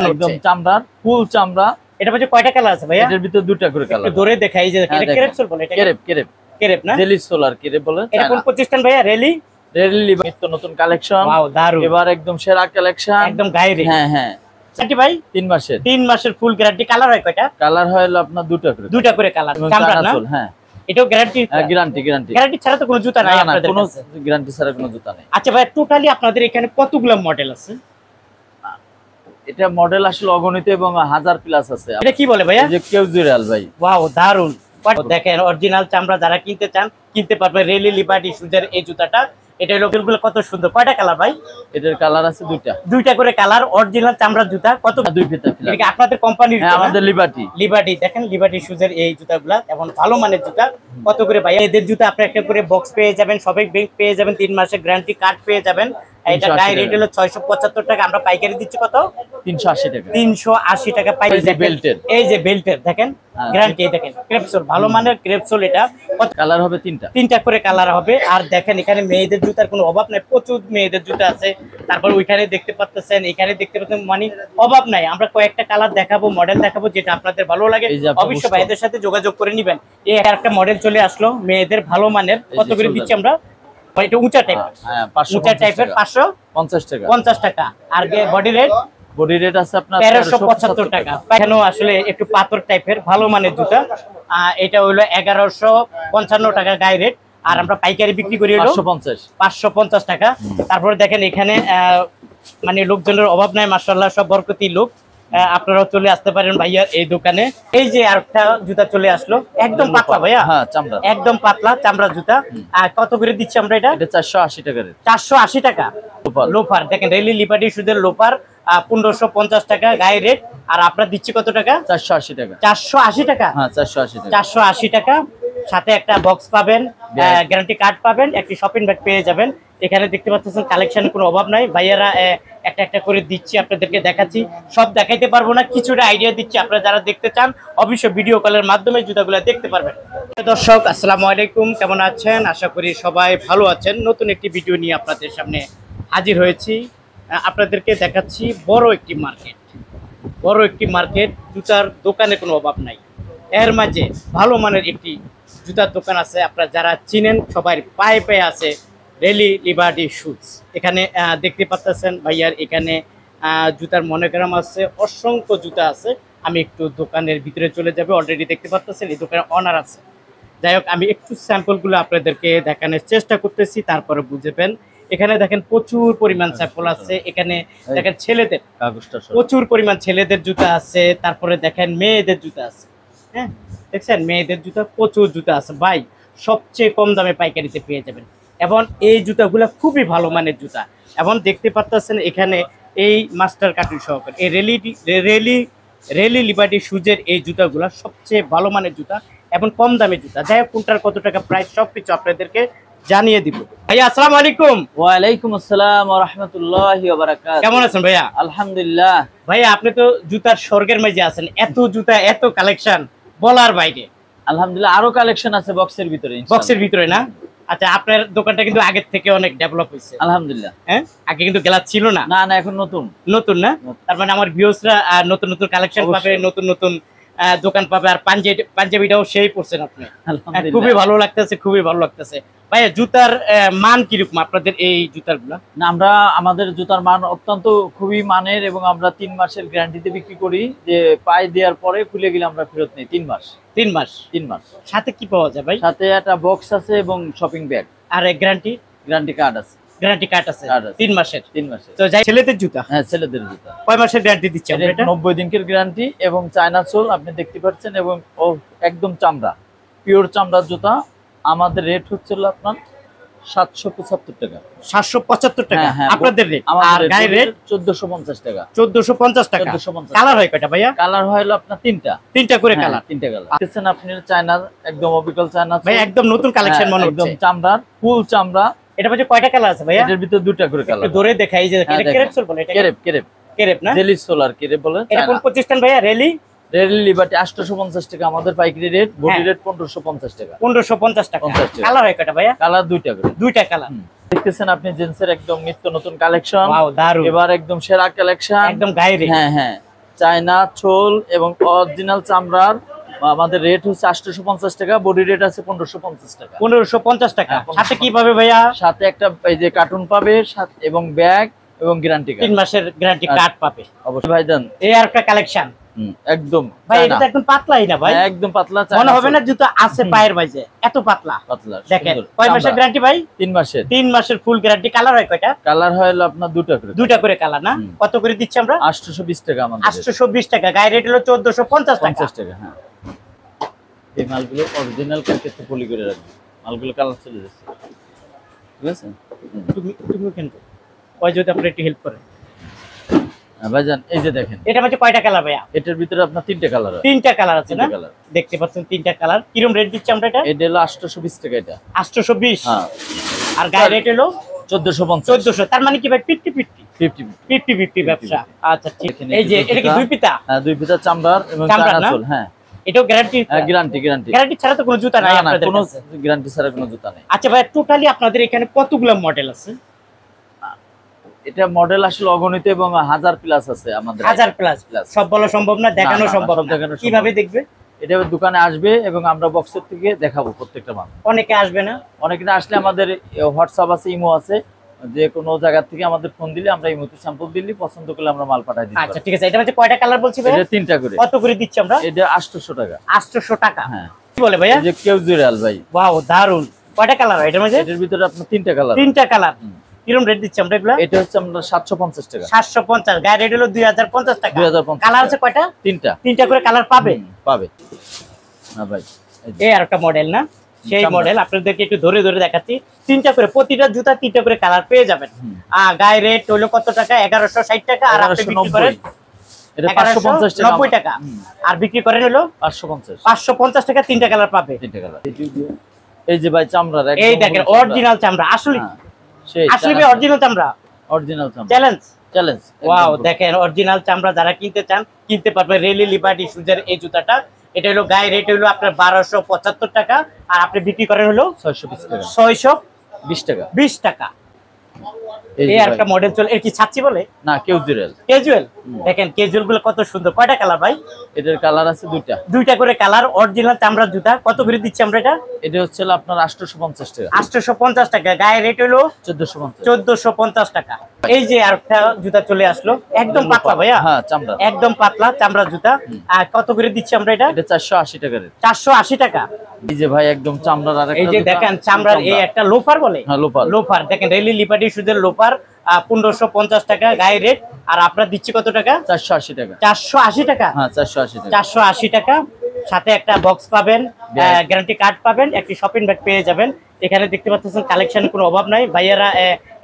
একদম চামড়ার ফুল চামড়া। এটা মধ্যে কয়টা কালার আছে ভাইয়া? এটার ভিতরে দুইটা করে কালার। ধরে দেখাই, এই যে এটা ক্রেপ সোল বলে, এটা ক্রেপ ক্রেপ ক্রেপ না, জেলি সোলার ক্রেপ বলে। এটা কোন প্রতিষ্ঠান ভাইয়া? রেলি নিত্য নতুন কালেকশন। ওয়াও দারুন, এবার একদম সেরা কালেকশন, একদম গায়েরে। হ্যাঁ হ্যাঁ। ভাই 3 মাসের, 3 মাসের ফুল গ্যারান্টি। কালার হয় কয়টা? কালার হয় আপনার দুইটা করে কালার। চামড়া না? হ্যাঁ, এটাও গ্যারান্টি। গ্যারান্টি ছাড়া তো কোনো জুতা নাই আপনাদের কোনো কাছে? গ্যারান্টি ছাড়া কোনো জুতা নেই। আচ্ছা ভাই, টোটালি আপনাদের এখানে কতগুলো মডেল আছে? এটা মডেল আসলে অগণিত এবং 1000 প্লাস আছে। এটা কি বলে ভাইয়া? এই যে কেউজুরাল ভাই। ওয়াও দারুন, দেখেন অরিজিনাল চামড়া, যারা কিনতে চান কিনতে পারবে। রেলি লিবার্টি শুজের এই জুতাটা, এটা লোকেলগুলো কত সুন্দর। কয়টা কালার ভাই? এটার কালার আছে দুইটা করে কালার। অরিজিনাল চামড়ার জুতা কত? 2 ফিতা ফিলা। এটা আপনাদের কোম্পানির? হ্যাঁ, আমাদের লিবার্টি। দেখেন লিবার্টি শুজের এই জুতাগুলা এবং ভালো মানের জুতা। কত করে ভাই এদের জুতা? আপনি একটা করে বক্স পেয়ে যাবেন, সবাই ব্যাংক পেয়ে যাবেন, 3 মাসের গ্যারান্টি কার্ড পেয়ে যাবেন। এটা গায়ে রেট হলো 675 টাকা, আমরা পাইকারি দিচ্ছি কত? 380 টাকা। 380 টাকা পাইকারি। এই যে বেল্টের দেখেন গ্যারান্টি, দেখেন ক্রেপসোল, ভালো মানের ক্রেপসোল। এটা কত কালার হবে? তিনটা করে কালার হবে। আর দেখেন এখানে মেয়েদের জুতার কোনো অভাব নাই, প্রচুর মেয়েদের জুতা আছে। তারপর ওইখানে দেখতে পাচ্ছেন, এখানে দেখতে পাচ্ছেন, মানে অভাব নাই। আমরা কয়েকটা কালার দেখাবো, মডেল দেখাবো, যেটা আপনাদের ভালো লাগে অবশ্যই ভাইদের সাথে যোগাযোগ করে নেবেন। এই একটা মডেল চলে আসলো মেয়েদের ভালো মানের। কত করে দিচ্ছি আমরা? এটা উঁচা টাইপ, হ্যাঁ, উঁচা টাইপের 550 টাকা। 50 টাকা। আর বডি রেট আছে আপনার 1375 টাকা। এখানেও আসলে একটু পাথর টাইপের ভালো মানের জুতা। এটা হলো 1155 টাকা গায়ে রেট। আর আমরা পাইকারি বিক্রি করি হলো 550 টাকা। তারপরে দেখেন এখানে মানে লোকজনের অভাব নাই, মাশাআল্লাহ, সব বরকতি লোক। আপনারাও চলে আসতে পারেন ভাইয়ার এই দোকানে। এই যে আরেকটা জুতা চলে আসলো, একদম পাতলা ভাইয়া, হ্যাঁ চামড়া, একদম পাতলা চামড়া জুতা। আর কত করে দিচ্ছি আমরা এটা? 480 টাকা। 480 টাকা লোফার। দেখেন রেলি লিবার্টি শুজের লোফার 1550 টাকা গায়ে রেট। আর আপনারা দিচ্ছি কত টাকা? 480 টাকা। 480 টাকা, হ্যাঁ 480 টাকা। সাথে একটা বক্স পাবেন, গ্যারান্টি কার্ড পাবেন, একটি শপিং ব্যাগ পেয়ে যাবেন। এখানে দেখতে পাচ্ছেন কালেকশনের কোনো অভাব নাই। ভাইয়ারা একটা একটা করে দিচ্ছি, আপনাদেরকে দেখাচ্ছি। সব দেখাইতে পারবো না, কিছুটা আইডিয়া দিচ্ছি। আপনারা যারা দেখতে চান অবশ্যই ভিডিও কলের মাধ্যমে জুতাগুলো দেখতে পারবেন। দর্শক আসসালামু আলাইকুম, কেমন আছেন? আশা করি সবাই ভালো আছেন। নতুন একটি ভিডিও নিয়ে আপনাদের সামনে হাজির হয়েছি। আপনাদেরকে দেখাচ্ছি বড় একটি মার্কেট। জুতার দোকানে কোনো অভাব নাই। এর মাঝে ভালো মানের একটি জুতার দোকান আছে। আপনারা যারা চিনেন সবাই পায়ে আছে রেলি লিবার্টি শুজ। এখানে দেখতে পাচ্ছেন ভাইয়ার এখানে জুতার মনোগ্রাম আছে, অসংখ্য জুতা আছে। আমি একটু দোকানের ভিতরে চলে যাবে। অলরেডি দেখতে পাচ্ছেন এই দোকানের অনার আছে। যাই হোক, আমি একটু স্যাম্পলগুলো আপনাদেরকে দেখানোর চেষ্টা করতেছি, তারপরে বুঝবেন। এখানে দেখেন প্রচুর পরিমাণ স্যাম্পল আছে। এখানে দেখেন ছেলেদের প্রচুর পরিমাণ ছেলেদের জুতা আছে। তারপরে দেখেন মেয়েদের জুতা আছে। হ্যাঁ দেখছেন, মেয়েদের জুতা প্রচুর জুতা আছে ভাই। সবচেয়ে কম দামে পাইকারিতে পেয়ে যাবেন। এবং এই জুতাগুলো খুবই ভালো মানের জুতা। এবং দেখতে পাচ্ছেন এখানে এই মাস্টার কার্টুন সহকারে এই রেলি লিবার্টি শুজের এই জুতাগুলো সবচেয়ে ভালো মানের জুতা এবং কম দামের জুতা। যাই হোক, কোনটার কত টাকা প্রাইস সবকিছু আপনাদেরকে জানিয়ে দিব। ভাইয়া আসসালামু আলাইকুম। ওয়ালাইকুম আসসালাম ওয়া রাহমাতুল্লাহি ওয়া বারাকাতুহু। কেমন আছেন ভাইয়া? আলহামদুলিল্লাহ। ভাইয়া আপনি তো জুতার স্বর্গের মাঝে আছেন, এত জুতা, এত কালেকশন বলার বাইরে। আলহামদুলিল্লাহ, আরো কালেকশন আছে বক্সের ভিতরে। বক্সের ভিতরে না? আচ্ছা, আপনার দোকানটা কিন্তু আগের থেকে অনেক ডেভেলপ হয়েছে আলহামদুলিল্লাহ। হ্যাঁ, আগে কিন্তু গ্লাস ছিল না। না, এখন নতুন না? তার মানে আমার ভিউয়ার্সরা নতুন নতুন কালেকশন পাবে, নতুন দোকান পাবে। আর পাঞ্জাবিটাও সেই পড়ছেন আপনি, খুবই ভালো লাগতেছে। ভাইয়া জুতার মান কিরকম আপনাদের এই জুতারগুলা? না, আমাদের জুতার মান অত্যন্ত খুবই মানের এবং আমরা 3 মাসের গ্যারান্টিতে বিক্রি করি। যে পায়ে দেওয়ার পরে খুলে গেলে আমরা ফেরত নেই। 3 মাস। সাথে কি পাওয়া যায় ভাই? সাথে একটা বক্স আছে এবং শপিং ব্যাগ। আর গ্যারান্টি কার্ড আছে। 3 মাসের। তো যাই ছেলেদের জুতা? হ্যাঁ, ছেলেদের জুতা। কয় মাসের গ্যারান্টি দিচ্ছে আমরা? এটা 90 দিনের গ্যারান্টি এবং চায়না সোল আপনি দেখতে পাচ্ছেন এবং একদম চামড়া, পিওর চামড়ার জুতা। আমাদের রেট হচ্ছিল আপনার 775 টাকা। 775 টাকা আপনাদের রেট। আর গায়ের রেট 1450 টাকা। 1450 টাকা। কালার হয় কয়টা ভাইয়া? কালার হলো আপনার তিনটা করে কালার। দেখছেন আপনি চায়না, একদম অবিকল চায়না ভাই, একদম নতুন কালেকশন মনে হচ্ছে। একদম চামড়ার, ফুল চামড়া। এটা মধ্যে কয়টা কালার আছে ভাইয়া? এটার ভিতরে দুইটা করে কালার। একটু ধরে দেখাই, এই যে এটা ক্রেপ সোল বলে, এটা ক্রেপ না, জেলি সোলার ক্রেপ বলে। এটা কোন প্রতিষ্ঠান ভাইয়া? রেলি লিবার্টি 850 টাকা আমাদের পাইকারি রেট। বডি রেট 1550 টাকা। 1550 টাকা। কালার হয় কয়টা ভাইয়া? কালার দুইটা কালার। দেখতেছেন আপনি জেন্টসের একদম নিত্য নতুন কালেকশন। ওয়াও দারুন, এবার একদম সেরা কালেকশন, একদম গায়েরে। হ্যাঁ চায়না ছোল এবং অরিজিনাল চামড়ার আমাদের রেট হচ্ছে 850 টাকা, বডি রেট আছে 1550 টাকা। 1550 টাকা। হ্যাঁ, সাথে কি পাবে ভাইয়া? সাথে একটা এই যে কার্টুন পাবে এবং ব্যাগ এবং গ্যারান্টি 3 মাসের গ্যারান্টি কার্ড পাবে অবশ্যই ভাইজান। এই আর একটা কালেকশন একদম ভাই, এটা তো একদম পাতলাই না ভাই, একদম পাতলা, মনে হবে না জুতো আছে পায়ের মাঝে, এত পাতলা পাতলা। দেখেন কয় মাসের গ্যারান্টি ভাই? 3 মাসের। 3 মাসের ফুল গ্যারান্টি। কালার হয় কয়টা? কালার হয় হলো আপনার দুটা করে কালার না? কত করে দিচ্ছি আমরা? 820 টাকা আমাদের। 820 টাকা। গায়ে রেট হলো 1450 টাকা। 50 টাকা। হ্যাঁ, এই মালগুলো অরিজিনাল কালকে পলি করে রাখবে, মালগুলো কালার চলে যাচ্ছে, ঠিক আছে? তুমি কিন্তু ওই যদি আপনি একটু হেল্প করেন ভাইজান। এই যে দেখেন, এটা মধ্যে কয়টা কালার ভাইয়া? এটার ভিতরে আপনার 3টা কালার হয়। 3টা কালার আছে না? কালার দেখতে পাচ্ছেন 3টা কালার। কিরকম রেট দিচ্ছি আমরা এটা? এটা হলো 820 টাকা। এটা 820। হ্যাঁ, আর গায়ে রেট হলো 1450। 1400। তার মানে কি ভাই 50-50 50 ব্যবসা? আচ্ছা ঠিক। এই যে এটা কি দুই পিতা? হ্যাঁ, দুই পিতা চামড়ার এবং চায়না সোল। হ্যাঁ, এটাও গ্যারান্টি? গ্যারান্টি ছাড়া তো কোনো জুতা নাই আপনাদের কোনো কাছে? গ্যারান্টি ছাড়া কোনো জুতা নেই। আচ্ছা ভাই, টোটালি আপনাদের এখানে কতগুলো মডেল আছে? এটা মডেল আসলে অগণিত এবং 1000 প্লাস আছে আমাদের। 1000 প্লাস। সব বলা সম্ভব না, দেখানো সম্ভব না। কিভাবে দেখবে? এটা দোকানে আসবে এবং আমরা বক্সের থেকে দেখাবো প্রত্যেকটা মাল। অনেকে আসবে না? অনেকে না আসলে আমাদের হোয়াটসঅ্যাপ আছে, ইমো আছে, যে কোনো জায়গা থেকে আমাদের ফোন দিলে আমরা ইমোতে স্যাম্পল দিলে পছন্দ করলে আমরা মাল পাঠাই দিই। আচ্ছা ঠিক আছে। এটা হচ্ছে কয়টা কালার বলছি ভাই? এটা 3টা করে। কত করে দিচ্ছি আমরা? এটা 800 টাকা। 800 টাকা। হ্যাঁ। কি বলে ভাইয়া? এই যে ক্যাজুয়াল ভাই। ওয়াও, দারুন। কয়টা কালার হয় এটার মধ্যে? এটার ভিতরে আপনার 3টা কালার। 3টা কালার। কিরকম রেট দিচ্ছি আমরা এগুলা? এটা হচ্ছে আমরা 750 টাকা। 750। গায়ে রেট হলো 2050 টাকা। 2050। কালার আছে কয়টা? 3টা করে কালার পাবে? পাবে। হ্যাঁ ভাই, এই আর একটা মডেল না, সেই মডেল আপনাদেরকে একটু ধরে ধরে দেখাচ্ছি। 3টা করে, প্রতিটা জুতা 3টা করে কালার পেয়ে যাবেন। গায়ে রেট হলো কত টাকা? 1160 টাকা। আর আপনি বিক্রি করেন এটা 550 টাকা। 90 টাকা। আর বিক্রি করেন হলো 550 টাকা। 3টা কালার পাবে। 3টা কালার। এই যে ভাই চামড়ার একদম, এই দেখেন অরিজিনাল চামড়া। আসলে আসলে ভাই অরিজিনাল চামড়া। অরিজিনাল চামড়া। চ্যালেঞ্জ। ওয়াও, দেখেন অরিজিনাল চামড়া। যারা কিনতে চান কিনতে পারবে। রেলি লিবার্টি শুজের এই জুতাটা। এটা হলো গায়ে রেট হলো আপনার 1275 টাকা। আর আপনি বিক্রি করেন হলো 620 টাকা। 620 টাকা। 20 টাকা। এই একটা মডেল চলে। এর কি ছাচ্ছি বলে? না, ক্যাজুয়াল। দেখেন ক্যাজুয়াল গুলো কত সুন্দর। কয়টা কালার ভাই? এটার কালার আছে 2টা করে কালার। অরিজিনাল চামড়ার জুতা। কত করে দিচ্ছি আমরা এটা? এটা হচ্ছে আপনার 850 টাকা। 850 টাকা। গায়ে রেট হলো 1450 টাকা। এই যে আরেকটা জুতা চলে আসলো, একদম পাতলা ভাইয়া। হ্যাঁ, চামড়া একদম পাতলা চামড়ার জুতা। আর কত করে দিচ্ছি আমরা এটা? এটা 480 টাকা রেট। 480 টাকা। এই যে ভাই একদম চামড়ার আরেকটা। এই যে দেখেন চামড়ার এই একটা লোফার বলে। হ্যাঁ, লোফার। দেখেন রেলি লিবার্টি শুজের লোফার। 1550 টাকা গায়ে রেট। আর আপনার দিচ্ছি কত টাকা? 480 টাকা। 480 টাকা। হ্যাঁ, 480 টাকা। 480 টাকা। সাথে একটা বক্স পাবেন, গ্যারান্টি কার্ড পাবেন, একটি শপিং ব্যাগ পেয়ে যাবেন। এখানে দেখতে পাচ্ছেন কালেকশনের কোনো অভাব নাই। ভাইয়ারা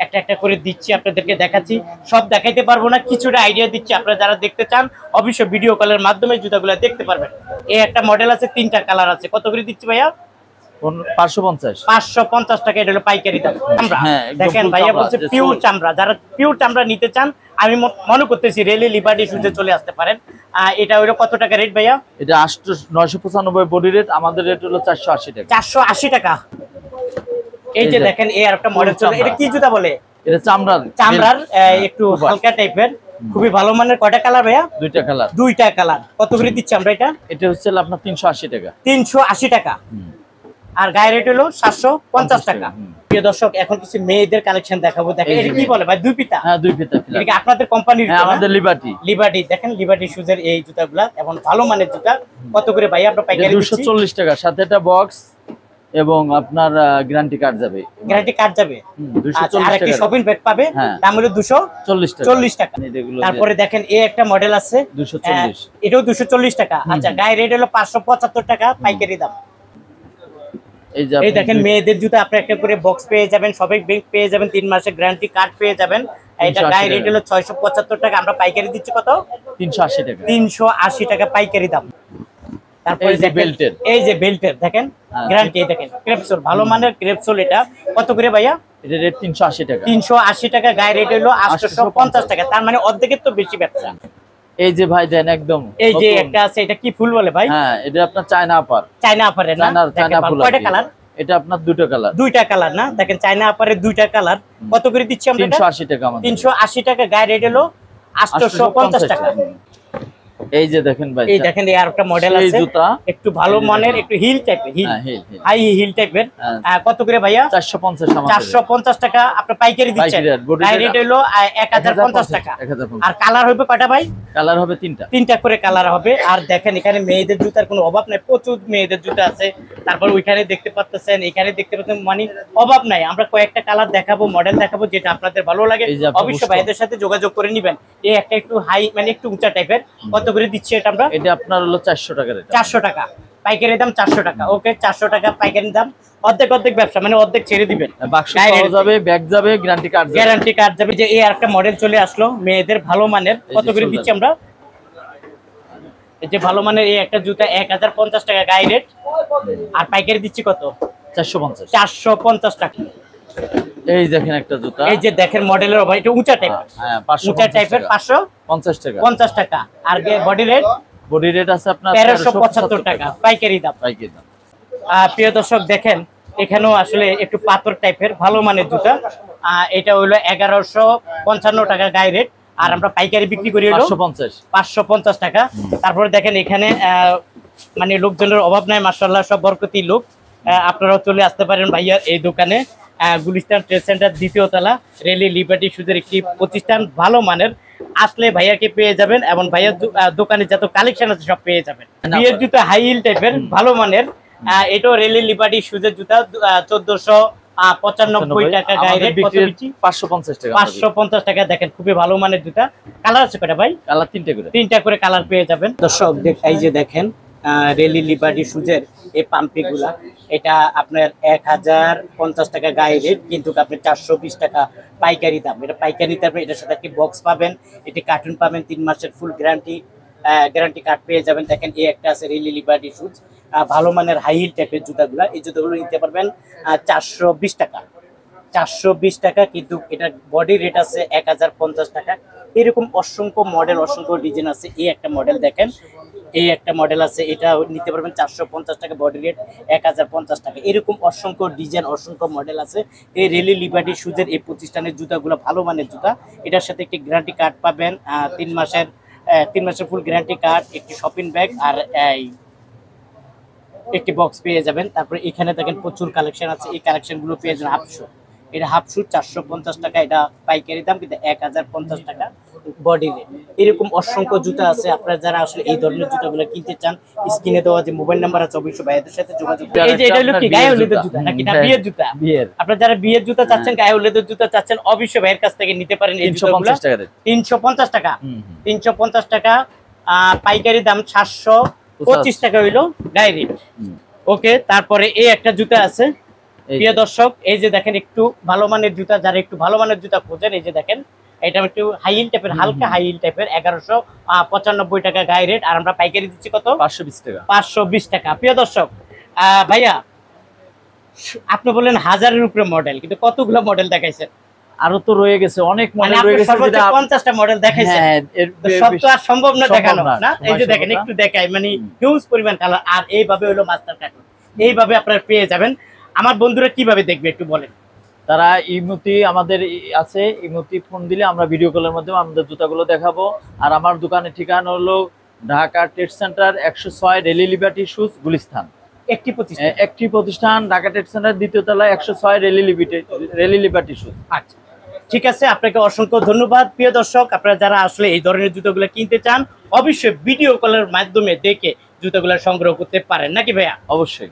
একটা একটা করে দিচ্ছি, আপনাদেরকে দেখাচ্ছি। সব দেখাইতে পারবো না, কিছুটা আইডিয়া দিচ্ছি। আপনারা যারা দেখতে চান অবশ্যই ভিডিও কলের মাধ্যমে জুতাগুলো দেখতে পারবেন। এই একটা মডেল আছে, 3টা কালার আছে। কত করে দিচ্ছি ভাইয়া? 550 টাকা। এটা হলো পাইকারি দাম। দেখেন ভাইয়া বলছে পিওর চামড়া। যারা পিওর চামড়া নিতে চান আমি মনে করতেছি রেলি লিবার্টি শুজে চলে আসতে পারেন। এটা হলো কত টাকা রেট ভাইয়া? এটা 995 বডি রেট। আমাদের রেট হলো 480 টাকা। 480 টাকা। এই যে দেখেন এই আর একটা মডেল চলে। এটা কি জুতা বলে? এটা চামড়ার একটু হালকা টাইপের, খুবই ভালো মানের। কয়টা কালার ভাইয়া? 2টা কালার। কত করে দিচ্ছি আমরা এটা? এটা হচ্ছে আপনার 380 টাকা। 380 টাকা। আর গায়ে রেট হলো 750 টাকা। প্রিয় দর্শক, এখন কিছু মেয়েদের কালেকশন দেখাবো। দেখেন এটা কি বলে ভাই? 2 পিতা? হ্যাঁ, 2 পিতা। এটা কি আপনাদের কোম্পানির? হ্যাঁ, আমাদের লিবার্টি। দেখেন লিবার্টি শুজের এই জুতাগুলা এবং ভালো মানের জুতা। কত করে ভাই আমরা পাইকারি দিচ্ছি? 240 টাকা। সাথে একটা বক্স এবং আপনার গ্যারান্টি কার্ড যাবে। আর একটা শপিং ব্যাগ পাবে। দাম হলো 240 টাকা। তারপরে দেখেন এই একটা মডেল আছে 240। এটাও 240 টাকা। আচ্ছা, গায়ে রেট হলো 575 টাকা পাইকারি দাম। এই দেখেন মেয়েদের জুতা আপনি একটা করে বক্স পেয়ে যাবেন, শপিং ব্যাগ পেয়ে যাবেন, 3 মাসের গ্যারান্টি কার্ড পেয়ে যাবেন। এটা গায়ে রেট হলো 675 টাকা। আমরা পাইকারি দিচ্ছি কত? 380 টাকা। 380 টাকা পাইকারি দাম। তারপরে এই যে বেল্টের দেখেন গ্যারান্টি। দেখেন ক্রেপসোল, ভালো মানের ক্রেপসোল। এটা কত করে ভাইয়া? এটা রেট 380 টাকা। 380 টাকা। গায়ে রেট হলো 850 টাকা। তার মানে অর্ধেকের তো বেশি ব্যবসা। এই যে ভাই দেন একদম। এই যে একটা আছে, এটা কি ফুল বলে ভাই? হ্যাঁ, এটা আপনার চায়না আপার। চায়না ফুল। কয়টা কালার? এটা আপনার 2টা কালার। 2টা কালার না? দেখেন চায়না আপারের 2টা কালার। কত করে দিচ্ছি আমরা? 380 টাকা। আমাদের 380 টাকা। গায়ে রেট হলো 850 টাকা। এই যে দেখেন ভাই, এই দেখেন এই আরেকটা মডেল সেই আছে জুতা একটু ভালো মানের, একটু হিল টাইপের, হিল হাই হিল টাইপের। কত করে ভাইয়া? 450 450 টাকা আপনি পাইকারি দিচ্ছেন। রেট হলো 1050 টাকা। আর কালার হবে কয়টা ভাই? কালার হবে তিনটা করে কালার হবে। আর দেখেন এখানে মেয়েদের জুতার কোনো অভাব নাই, প্রচুর মেয়েদের জুতা আছে। তারপর ওইখানে দেখতে পাচ্ছেন, এখানে দেখতে পাচ্ছেন, মানে অভাব নাই। আমরা কয়েকটা কালার দেখাবো, মডেল দেখাবো, যেটা আপনাদের ভালো লাগে অবশ্যই ভাইদের সাথে যোগাযোগ করে নিবেন। এই একটা একটু হাই মানে একটু উঁচা টাইপের। কত করে দিচ্ছি এটা আমরা? এটা আপনার হলো 400 টাকা। 400 টাকা পাইকারি দাম, 400 টাকা। ওকে, 400 টাকা পাইকারি দাম। অর্ধেক ব্যবসা, মানে অর্ধেক ছেড়ে দিবেন। বাক্স পাওয়া যাবে, ব্যাগ যাবে, গ্যারান্টি কার্ড যাবে। যে এই আরেকটা মডেল চলে আসলো মেয়েদের ভালো মানের। কত করে দিচ্ছি আমরা? এই যে ভালো মানের এই একটা জুতা 1050 টাকা গায়ে রেট। আর পাইকারি দিচ্ছি কত? 450 টাকা। এই দেখেন একটা জুতা, এই যে দেখেন মডেলের ভাই, এটা উঁচা টাইপের, উঁচা টাইপের, 550 টাকা। আর বডি রেট আছে আপনার 1375 টাকা পাইকারি দাম। প্রিয় দর্শক দেখেন এখানেও আসলে একটু পাথর টাইপের ভালো মানের জুতা। এটা হইলো 1155 টাকা গায়ে রেট। আর আমরা পাইকারি বিক্রি করি হলো 550 টাকা। তারপরে দেখেন এখানে মানে লোকজনের অভাব নাই, মাশাআল্লাহ, সব বরকতি লোক। আপনারাও চলে আসতে পারেন ভাইয়ার এই দোকানে। গুলিস্তান ট্রেড সেন্টার, 2য় তলা, রেলি লিবার্টি শুজের একটি প্রতিষ্ঠান। ভালো মানের আসলে ভাইয়াকে পেয়ে যাবেন, এবং ভাইয়ার দোকানে যত কালেকশন আছে সব পেয়ে যাবেন। বিয়ের জুতা হাই হিল টাইপের ভালো মানের। এটাও রেলি লিবার্টি শুজের জুতা 1495 টাকা গায়ে রেট। 550 টাকা। দেখেন খুবই ভালো মানের জুতা। কালার আছে কয়টা ভাই? কালার তিনটা করে কালার পেয়ে যাবেন। দর্শক এই যে দেখেন রেলি লিবার্টি শুজের এই পাম্পিগুলা, এটা আপনার 1050 টাকা গায়ে রেট, কিন্তু আপনি 420 টাকা পাইকারি দাম। এটা পাইকারি দামে এটার সাথে একটি বক্স পাবেন, একটি কার্টুন পাবেন, 3 মাসের ফুল গ্যারান্টি কার্ড পেয়ে যাবেন। দেখেন এই একটা আছে রেলি লিবার্টি শুজ, ভালো মানের হাই হিল টাইপের জুতাগুলা। এই জুতাগুলো নিতে পারবেন 420 টাকা। 420 টাকা, কিন্তু এটার বডি রেট আছে 1050 টাকা। এরকম অসংখ্য মডেল, অসংখ্য ডিজাইন আছে। এই একটা মডেল দেখেন, এই একটা মডেল আছে, এটা নিতে পারবেন 450 টাকা, বডি রেট 1050 টাকা। এরকম অসংখ্য ডিজাইন, অসংখ্য মডেল আছে। এই রেলি লিবার্টি শুজের এই প্রতিষ্ঠানের জুতাগুলো ভালো মানের জুতা। এটার সাথে একটি গ্যারান্টি কার্ড পাবেন, 3 মাসের ফুল গ্যারান্টি কার্ড, একটি শপিং ব্যাগ, আর একটি বক্স পেয়ে যাবেন। তারপরে এখানে দেখেন প্রচুর কালেকশন আছে। এই কালেকশনগুলো পেয়ে যাবেন হাফ শু। এটা হাফ শু 450 টাকা, এটা পাইকারি দাম, কিন্তু 1050 টাকা বডি রেট। এরকম অসংখ্য জুতা আছে। আপনারা যারা আসলে এই ধরনের জুতাগুলো কিনতে চান, স্ক্রিনে দেওয়া যে মোবাইল নাম্বার আছে অবশ্যই ভাইদের সাথে যোগাযোগ করুন। এই যে এটা হলো কি গায়ে হলুদের জুতা নাকি না বিয়ের জুতা? আপনারা যারা বিয়ের জুতা চাচ্ছেন, গায়ে হলুদের জুতা চাচ্ছেন, অবশ্যই ভাইয়ের কাছ থেকে নিতে পারেন। এই জুতাগুলো 350 টাকা। 350 টাকা পাইকারি দাম, 725 টাকা হইলো গায়ে রেট। ওকে, তারপরে এই একটা জুতা আছে প্রিয় দর্শক। এই যে দেখেন একটু ভালো মানের জুতা, যারা একটু ভালো মানের জুতা খোঁজেন, এই যে দেখেন এটা একটু হাই হিল টাইপের, হালকা হাই হিল টাইপের, 1195 টাকা গায়ে রেট। আর আমরা পাইকারি দিচ্ছি কত? 520 টাকা। প্রিয় দর্শক ভাইয়া আপনি বললেন 1000-এর উপরে মডেল, কিন্তু কতগুলো মডেল দেখাইছেন? আরো তো রয়ে গেছে, অনেক মডেল রয়ে গেছে। সর্বোচ্চ 50টা মডেল দেখাইছেন, সব তো আর সম্ভব না দেখানো না। এই যে দেখেন একটু দেখাই, মানে হিউজ পরিমাণ কালার। আর এইভাবে হলো মাস্টার কার্টুন, এইভাবে আপনারা পেয়ে যাবেন। আমার বন্ধুরা কিভাবে দেখবে একটু বলেন? তারা ইমুতি আমাদের আছে, ইমুতি ফোন দিলে আমরা ভিডিও কলের মাধ্যমে আমাদের জুতাগুলো দেখাবো। আর আমার দোকানের ঠিকানা হলো ঢাকা ট্রেড সেন্টার 106, রেলি লিবার্টি শুজ, গুলিস্তান। একটি প্রতিষ্ঠান ঢাকা ট্রেড সেন্টার, 2য় তলা, 106, রেলি লিবার্টি শুজ। আচ্ছা, ঠিক আছে, আপনাকে অসংখ্য ধন্যবাদ। প্রিয় দর্শক, আপনারা যারা আসলে এই ধরনের জুতাগুলো কিনতে চান, অবশ্যই ভিডিও কলের মাধ্যমে দেখে জুতাগুলো সংগ্রহ করতে পারেন, নাকি ভাইয়া? অবশ্যই।